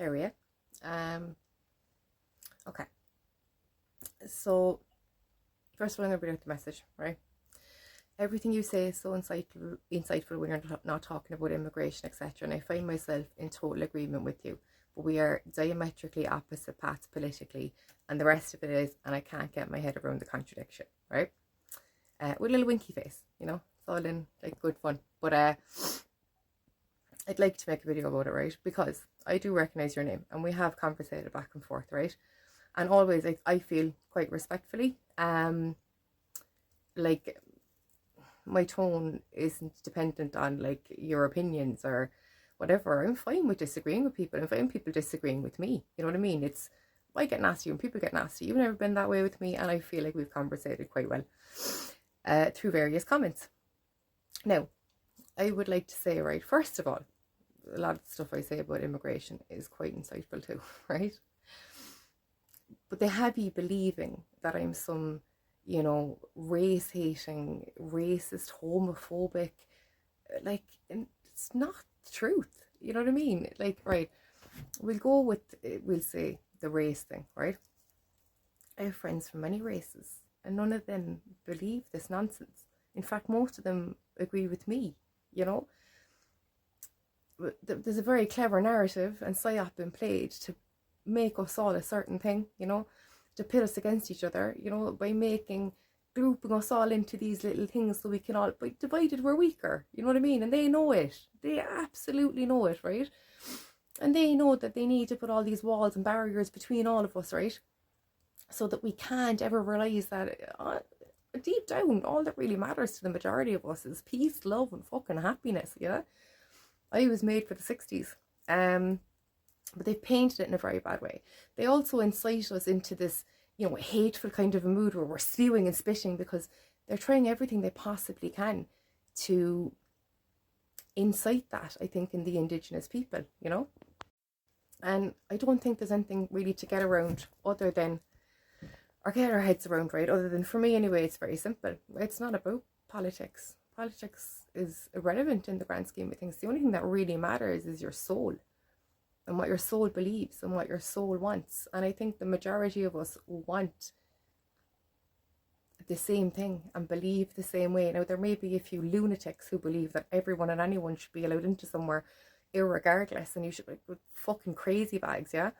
area. Okay. So, first of all, I'm going to read out the message, right? Everything you say is so insightful when you're not talking about immigration, etc. And I find myself in total agreement with you. But we are diametrically opposite paths politically, and the rest of it is, and I can't get my head around the contradiction, right? With a little winky face, you know, it's all in like good fun. But I'd like to make a video about it, right? Because I do recognise your name, and we have conversated back and forth, right? And always, I feel quite respectfully. Like, my tone isn't dependent on like your opinions or whatever. I'm fine with disagreeing with people. I'm fine with people disagreeing with me. You know what I mean? It's, I get nasty when people get nasty. You've never been that way with me, and I feel like we've conversated quite well through various comments. Now, I would like to say, right, first of all, a lot of the stuff I say about immigration is quite insightful too, right? But they have you believing that I'm some, you know, race-hating, racist, homophobic, like, it's not the truth. You know what I mean? Like, right, we'll say the race thing, right? I have friends from many races, and none of them believe this nonsense. In fact, most of them agree with me, you know? There's a very clever narrative and psyop been played to make us all a certain thing, you know, to pit us against each other, you know, by grouping us all into these little things so we can all, by divided we're weaker, you know what I mean? And they know it. They absolutely know it, right? And they know that they need to put all these walls and barriers between all of us, right? So that we can't ever realize that deep down, all that really matters to the majority of us is peace, love, and fucking happiness, yeah? I was made for the 60s. But they've painted it in a very bad way. They also incite us into this, you know, hateful kind of a mood where we're spewing and spitting because they're trying everything they possibly can to incite that, I think, in the Indigenous people, you know? And I don't think there's anything really to get around other than, or get our heads around, right? Other than, for me anyway, it's very simple. It's not about politics. Politics is irrelevant in the grand scheme of things. The only thing that really matters is your soul and what your soul believes and what your soul wants. And I think the majority of us want the same thing and believe the same way. Now, there may be a few lunatics who believe that everyone and anyone should be allowed into somewhere irregardless, and you should be like, fucking crazy bags, yeah?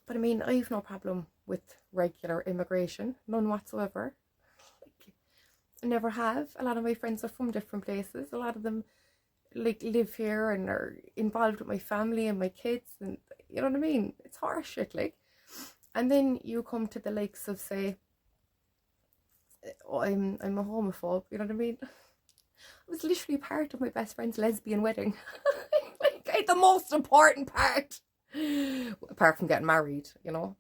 But I mean, I have no problem with regular immigration, none whatsoever. Like, I never have. A lot of my friends are from different places. A lot of them like live here and are involved with my family and my kids, and you know what I mean? It's harsh shit, like. And then you come to the likes of, say, oh, I'm a homophobe, you know what I mean? I was literally part of my best friend's lesbian wedding. Like, the most important part, apart from getting married, you know.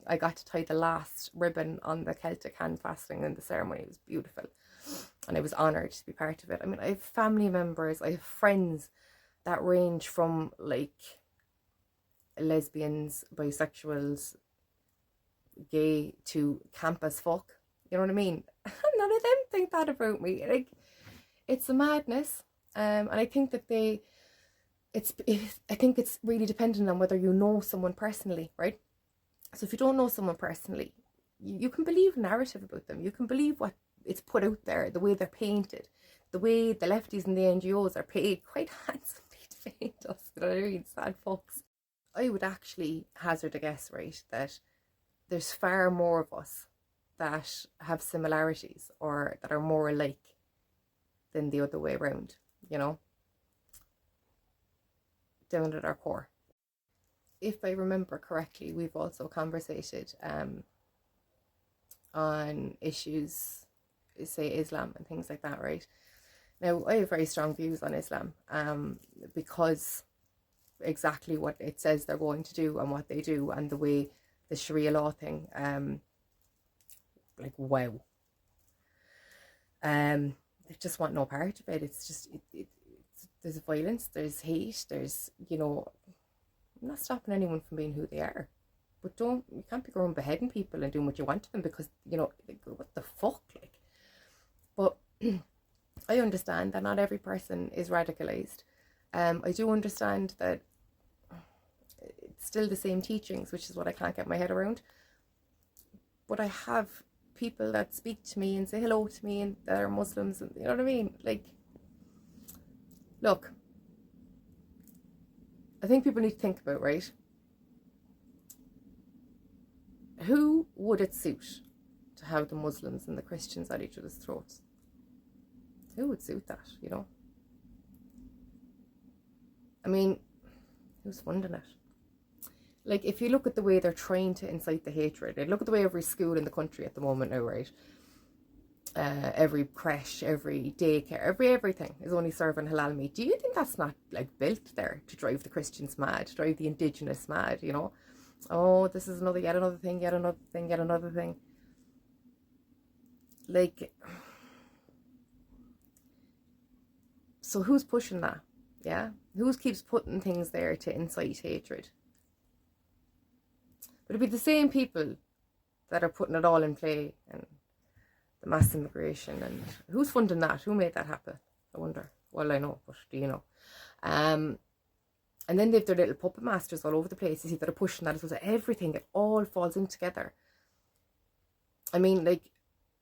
I got to tie the last ribbon on the Celtic hand fasting, and the ceremony was beautiful. And I was honoured to be part of it. I mean, I have family members, I have friends that range from like lesbians, bisexuals, gay to camp as fuck. You know what I mean? None of them think that about me. Like, it's a madness. And I think that I think it's really dependent on whether you know someone personally, right? So if you don't know someone personally, you can believe a narrative about them. You can believe what it's put out there, the way they're painted, the way the lefties and the NGOs are paid quite handsomely to paint us. You know what I mean? Sad fucks. I would actually hazard a guess, right, that there's far more of us that have similarities or that are more alike than the other way around, you know, down at our core. If I remember correctly, we've also conversated on issues, say Islam and things like that, right? Now, I have very strong views on Islam because exactly what it says they're going to do and what they do, and the way the Sharia law thing, like, wow. They just want no part of it. It's just, there's violence, there's hate, there's, you know, I'm not stopping anyone from being who they are. But you can't be going beheading people and doing what you want to them because, you know, like, what the fuck, like. But I understand that not every person is radicalized. I do understand that still the same teachings, which is what I can't get my head around. But I have people that speak to me and say hello to me and that are Muslims, and you know what I mean? Like, look, I think people need to think about, right? Who would it suit to have the Muslims and the Christians at each other's throats? Who would suit that, you know? I mean, who's funding it? Like, if you look at the way they're trying to incite the hatred, look at the way every school in the country at the moment now, right? Every creche, every daycare, everything is only serving halal meat. Do you think that's not like built there to drive the Christians mad, to drive the indigenous mad, you know? Oh, this is yet another thing, yet another thing. Like, so who's pushing that? Yeah? Who keeps putting things there to incite hatred? But it'd be the same people that are putting it all in play, and the mass immigration, and who's funding that? Who made that happen? I wonder. Well, I know, but do you know? And then they've their little puppet masters all over the place, you see, that are pushing that as well. So everything, it all falls in together. I mean, like,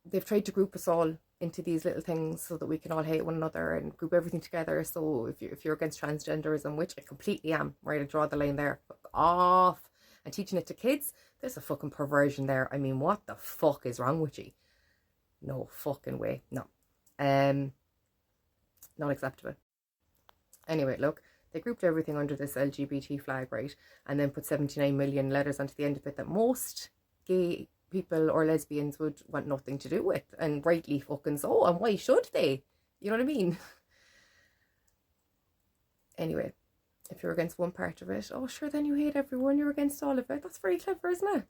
they've tried to group us all into these little things so that we can all hate one another and group everything together. So if you're against transgenderism, which I completely am, right, I draw the line there, fuck off. And teaching it to kids, there's a fucking perversion there. I mean, what the fuck is wrong with you? No fucking way. No. Not acceptable. Anyway, look, they grouped everything under this LGBT flag, right? And then put 79 million letters onto the end of it that most gay people or lesbians would want nothing to do with. And rightly fucking so. And why should they? You know what I mean? Anyway, if you're against one part of it, oh sure, then you hate everyone, you're against all of it. That's very clever, isn't it?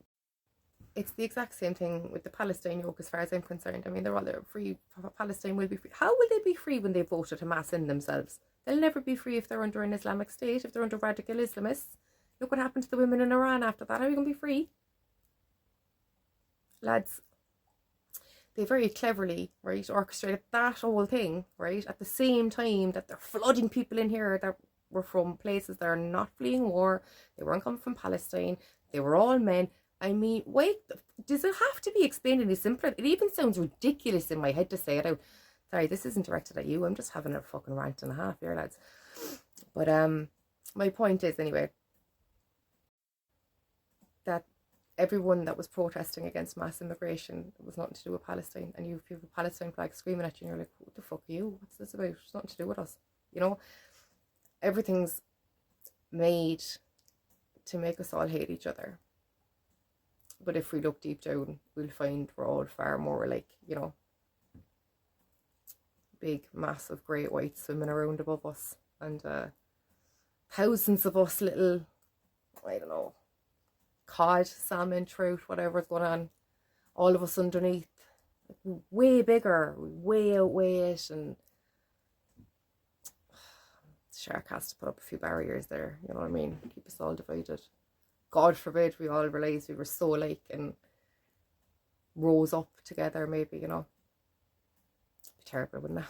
It's the exact same thing with the Palestine yoke as far as I'm concerned. I mean, they're all free. Palestine will be free. How will they be free when they voted Hamas in themselves? They'll never be free if they're under an Islamic State, if they're under radical Islamists. Look what happened to the women in Iran after that. How are you going to be free? Lads, they very cleverly, right, orchestrated that whole thing, right, at the same time that they're flooding people in here that were from places that are not fleeing war. They weren't coming from Palestine. They were all men. I mean, wait, does it have to be explained any simpler? It even sounds ridiculous in my head to say it out. Sorry, this isn't directed at you. I'm just having a fucking rant and a half here, lads. But my point is, anyway, that everyone that was protesting against mass immigration was nothing to do with Palestine. And you have people with Palestine flags screaming at you and you're like, what the fuck are you? What's this about? It's nothing to do with us. You know? Everything's made to make us all hate each other. But if we look deep down, we'll find we're all far more like, you know, big, massive, great whites swimming around above us. And thousands of us little, I don't know, cod, salmon, trout, whatever's going on, all of us underneath, like, way bigger, way outweigh it. And the shark has to put up a few barriers there, you know what I mean? Keep us all divided. God forbid we all realised we were so alike and rose up together, maybe, you know. It'd be terrible, wouldn't it?